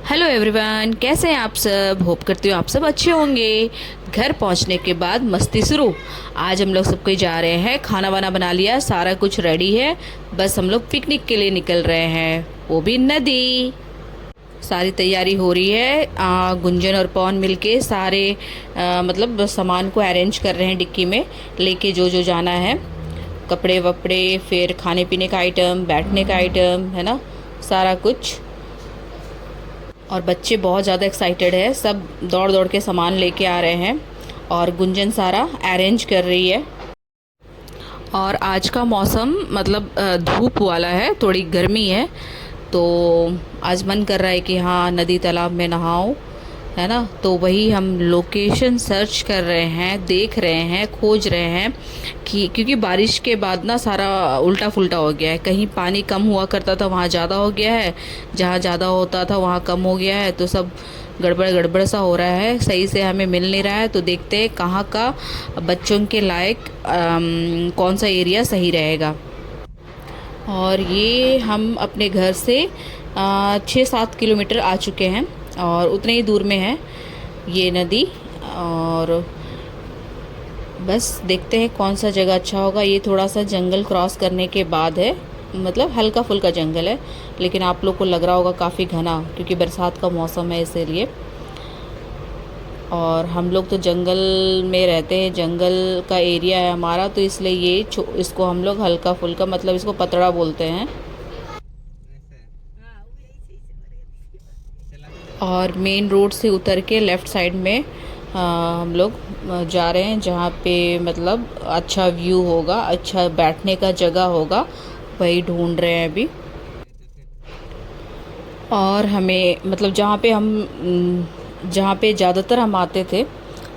Hello everyone, कैसे हैं आप सब। होप करती हूँ आप सब अच्छे होंगे। घर पहुँचने के बाद मस्ती शुरू। आज हम लोग सब कोई जा रहे हैं, खाना वाना बना लिया, सारा कुछ रेडी है। बस हम लोग पिकनिक के लिए निकल रहे हैं, वो भी नदी। सारी तैयारी हो रही है। गुंजन और पवन मिलके सारे मतलब सामान को अरेंज कर रहे हैं डिक्की में लेके, जो जो जाना है, कपड़े वपड़े, फिर खाने पीने का आइटम, बैठने का आइटम, है ना, सारा कुछ। और बच्चे बहुत ज़्यादा एक्साइटेड है, सब दौड़ दौड़ के सामान लेके आ रहे हैं और गुंजन सारा अरेंज कर रही है। और आज का मौसम मतलब धूप वाला है, थोड़ी गर्मी है, तो आज मन कर रहा है कि हाँ नदी तालाब में नहाओ, है ना। तो वही हम लोकेशन सर्च कर रहे हैं, देख रहे हैं, खोज रहे हैं कि क्योंकि बारिश के बाद ना सारा उल्टा फुल्टा हो गया है। कहीं पानी कम हुआ करता था वहाँ ज़्यादा हो गया है, जहाँ ज़्यादा होता था वहाँ कम हो गया है, तो सब गड़बड़ गड़बड़ सा हो रहा है, सही से हमें मिल नहीं रहा है। तो देखते हैं कहाँ का बच्चों के लायक कौन सा एरिया सही रहेगा। और ये हम अपने घर से 6-7 किलोमीटर आ चुके हैं और उतने ही दूर में है ये नदी। और बस देखते हैं कौन सा जगह अच्छा होगा। ये थोड़ा सा जंगल क्रॉस करने के बाद है, मतलब हल्का फुल्का जंगल है, लेकिन आप लोग को लग रहा होगा काफ़ी घना, क्योंकि बरसात का मौसम है इसीलिए। और हम लोग तो जंगल में रहते हैं, जंगल का एरिया है हमारा, तो इसलिए ये इसको हम लोग हल्का फुल्का, मतलब इसको पतड़ा बोलते हैं। और मेन रोड से उतर के लेफ़्ट साइड में हम लोग जा रहे हैं, जहाँ पे मतलब अच्छा व्यू होगा, अच्छा बैठने का जगह होगा, वही ढूंढ रहे हैं अभी। और हमें मतलब जहाँ पे ज़्यादातर हम आते थे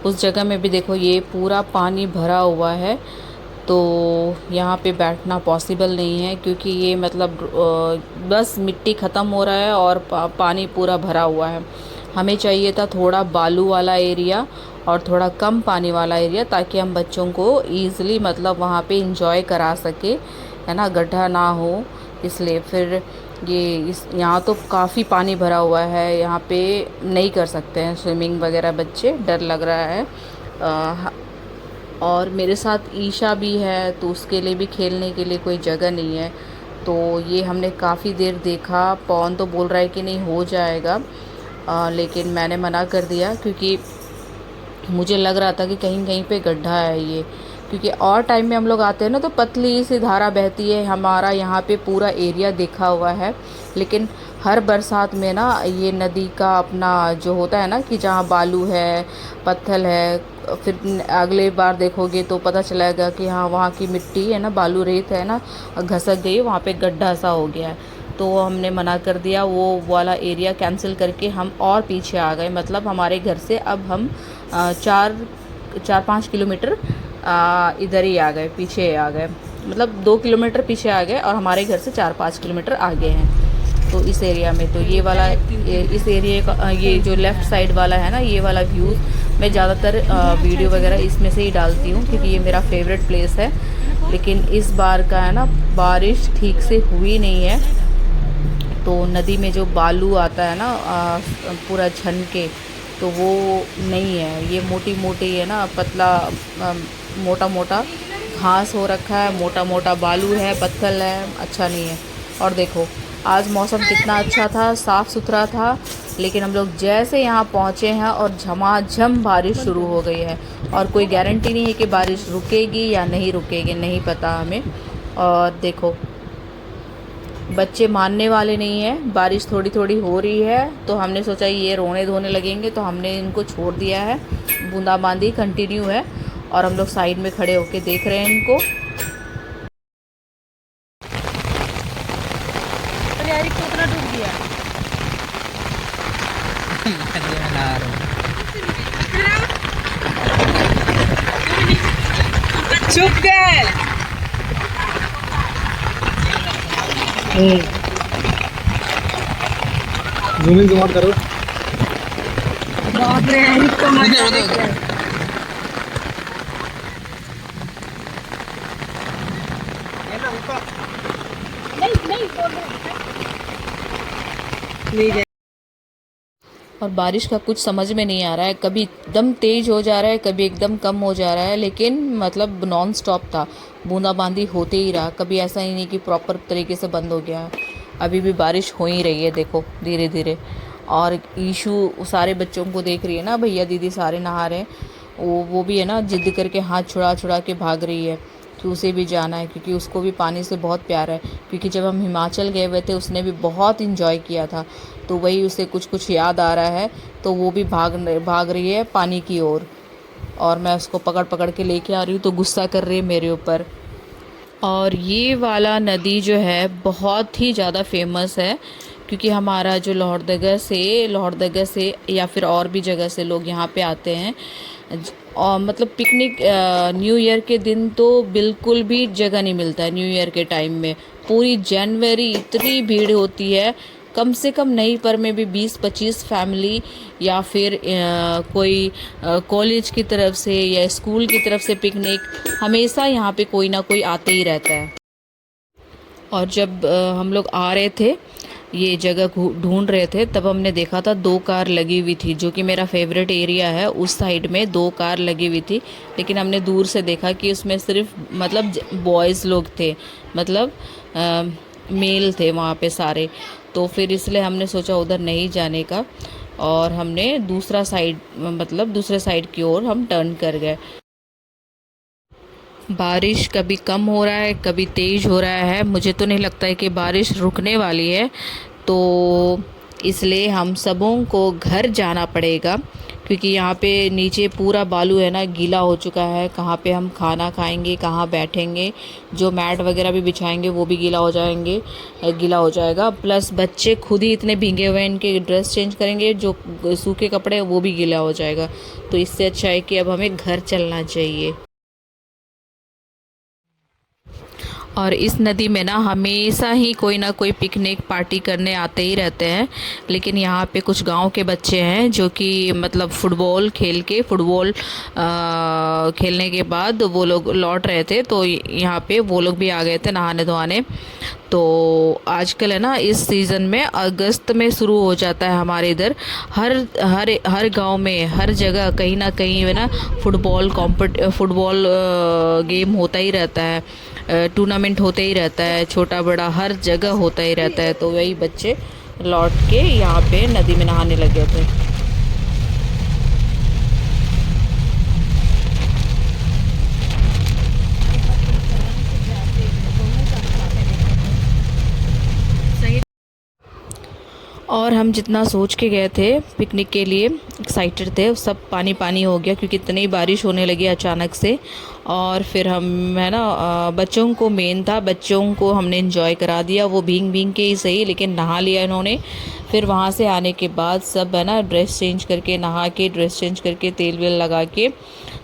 उस जगह में भी देखो ये पूरा पानी भरा हुआ है, तो यहाँ पे बैठना पॉसिबल नहीं है, क्योंकि ये मतलब बस मिट्टी ख़त्म हो रहा है और पानी पूरा भरा हुआ है। हमें चाहिए था थोड़ा बालू वाला एरिया और थोड़ा कम पानी वाला एरिया, ताकि हम बच्चों को ईज़िली मतलब वहाँ पे इंजॉय करा सके, है ना, गड्ढा ना हो। इसलिए फिर ये इस यहाँ तो काफ़ी पानी भरा हुआ है, यहाँ पे नहीं कर सकते हैं स्विमिंग वगैरह, बच्चे, डर लग रहा है। और मेरे साथ ईशा भी है, तो उसके लिए भी खेलने के लिए कोई जगह नहीं है। तो ये हमने काफ़ी देर देखा, पवन तो बोल रहा है कि नहीं हो जाएगा, लेकिन मैंने मना कर दिया, क्योंकि मुझे लग रहा था कि कहीं कहीं पे गड्ढा है ये। क्योंकि और टाइम में हम लोग आते हैं ना तो पतली सी धारा बहती है, हमारा यहाँ पे पूरा एरिया देखा हुआ है। लेकिन हर बरसात में ना ये नदी का अपना जो होता है ना, कि जहाँ बालू है, पत्थर है, फिर अगले बार देखोगे तो पता चलेगा कि हाँ वहाँ की मिट्टी है ना, बालू रेत है ना, घसक गई, वहाँ पे गड्ढा सा हो गया है। तो हमने मना कर दिया, वो वाला एरिया कैंसिल करके हम और पीछे आ गए। मतलब हमारे घर से अब हम 4-5 किलोमीटर इधर ही आ गए, पीछे आ गए, मतलब 2 किलोमीटर पीछे आ गए और हमारे घर से 4-5 किलोमीटर आगे हैं। तो इस एरिया में तो इस एरिया का ये जो लेफ़्ट साइड वाला है ना, ये वाला व्यू मैं ज़्यादातर वीडियो वगैरह इसमें से ही डालती हूँ, क्योंकि ये मेरा फेवरेट प्लेस है। लेकिन इस बार का है ना, बारिश ठीक से हुई नहीं है, तो नदी में जो बालू आता है ना पूरा छन के, तो वो नहीं है, ये मोटी मोटी है ना, पतला मोटा मोटा घास हो रखा है, मोटा मोटा बालू है, पत्थर है, अच्छा नहीं है। और देखो आज मौसम कितना अच्छा था, साफ़ सुथरा था, लेकिन हम लोग जैसे यहाँ पहुँचे हैं और झमाझम बारिश शुरू हो गई है। और कोई गारंटी नहीं है कि बारिश रुकेगी या नहीं रुकेगी, नहीं पता हमें। और देखो बच्चे मानने वाले नहीं हैं, बारिश थोड़ी थोड़ी हो रही है, तो हमने सोचा ये रोने धोने लगेंगे, तो हमने इनको छोड़ दिया है, बूंदाबांदी कंटिन्यू है। और हम लोग साइड में खड़े होके देख रहे हैं इनको। अरे यार इसको उतना डूब गया। चुप गए। जूमिंग जुमाट करो। बाप रे इसको मजा आ गया। नहीं नहीं नहीं और बारिश का कुछ समझ में नहीं आ रहा है, कभी एकदम तेज़ हो जा रहा है, कभी एकदम कम हो जा रहा है, लेकिन मतलब नॉन स्टॉप था, बूंदाबांदी होते ही रहा, कभी ऐसा ही नहीं कि प्रॉपर तरीके से बंद हो गया। अभी भी बारिश हो ही रही है, देखो धीरे धीरे। और ईशू सारे बच्चों को देख रही है ना, भैया दीदी सारे नहा रहे हैं, वो भी है ना जिद करके हाथ छुड़ा छुड़ा के भाग रही है कि उसे भी जाना है, क्योंकि उसको भी पानी से बहुत प्यार है। क्योंकि जब हम हिमाचल गए हुए थे उसने भी बहुत इंजॉय किया था, तो वही उसे कुछ कुछ याद आ रहा है, तो वो भी भाग रही है पानी की ओर। और मैं उसको पकड़ पकड़ के लेके आ रही हूँ तो गुस्सा कर रही है मेरे ऊपर। और ये वाला नदी जो है बहुत ही ज़्यादा फेमस है, क्योंकि हमारा जो लोहरदगा से या फिर और भी जगह से लोग यहाँ पे आते हैं। और मतलब पिकनिक न्यू ईयर के दिन तो बिल्कुल भी जगह नहीं मिलता है। न्यू ईयर के टाइम में पूरी जनवरी इतनी भीड़ होती है, कम से कम नहीं पर में भी 20-25 फैमिली या फिर कोई कॉलेज की तरफ से या स्कूल की तरफ से पिकनिक, हमेशा यहाँ पे कोई ना कोई आते ही रहता है। और जब हम लोग आ रहे थे, ये जगह ढूंढ रहे थे, तब हमने देखा था 2 कार लगी हुई थी, जो कि मेरा फेवरेट एरिया है, उस साइड में 2 कार लगी हुई थी। लेकिन हमने दूर से देखा कि उसमें सिर्फ मतलब बॉयज़ लोग थे, मतलब मेल थे वहाँ पे सारे। तो फिर इसलिए हमने सोचा उधर नहीं जाने का, और हमने दूसरा साइड मतलब दूसरे साइड की ओर हम टर्न कर गए। बारिश कभी कम हो रहा है, कभी तेज़ हो रहा है, मुझे तो नहीं लगता है कि बारिश रुकने वाली है। तो इसलिए हम सबों को घर जाना पड़ेगा, क्योंकि यहाँ पे नीचे पूरा बालू है ना, गीला हो चुका है। कहाँ पे हम खाना खाएंगे, कहाँ बैठेंगे, जो मैट वगैरह भी बिछाएंगे वो भी गीला हो जाएगा। प्लस बच्चे खुद ही इतने भीगे हुए हैं, इनके ड्रेस चेंज करेंगे, जो सूखे कपड़े हैं वो भी गीला हो जाएगा। तो इससे अच्छा है कि अब हमें घर चलना चाहिए। और इस नदी में ना हमेशा ही कोई ना कोई पिकनिक पार्टी करने आते ही रहते हैं। लेकिन यहाँ पे कुछ गांव के बच्चे हैं जो कि मतलब फुटबॉल खेलने के बाद वो लोग लौट रहे थे, तो यहाँ पे वो लोग भी आ गए थे नहाने धोआने। तो आजकल है ना, इस सीज़न में अगस्त में शुरू हो जाता है हमारे इधर। हर हर हर गांव में हर जगह कहीं ना कहीं है ना फुटबॉल गेम होता ही रहता है, टूर्नामेंट होते ही रहता है, छोटा बड़ा हर जगह होता ही रहता है। तो वही बच्चे लौट के यहाँ पे नदी में नहाने लगे थे। और हम जितना सोच के गए थे पिकनिक के लिए, एक्साइटेड थे, सब पानी पानी हो गया, क्योंकि इतनी बारिश होने लगी अचानक से। और फिर हम है ना बच्चों को मेन था, बच्चों को हमने एंजॉय करा दिया, वो भीग भीग के ही सही लेकिन नहा लिया इन्होंने। फिर वहाँ से आने के बाद सब है ना ड्रेस चेंज करके तेल वेल लगा के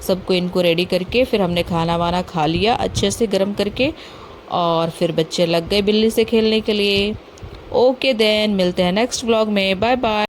सबको इनको रेडी करके फिर हमने खाना वाना खा लिया अच्छे से गर्म करके। और फिर बच्चे लग गए बिल्ली से खेलने के लिए। ओके देन, मिलते हैं नेक्स्ट व्लॉग में, बाय बाय।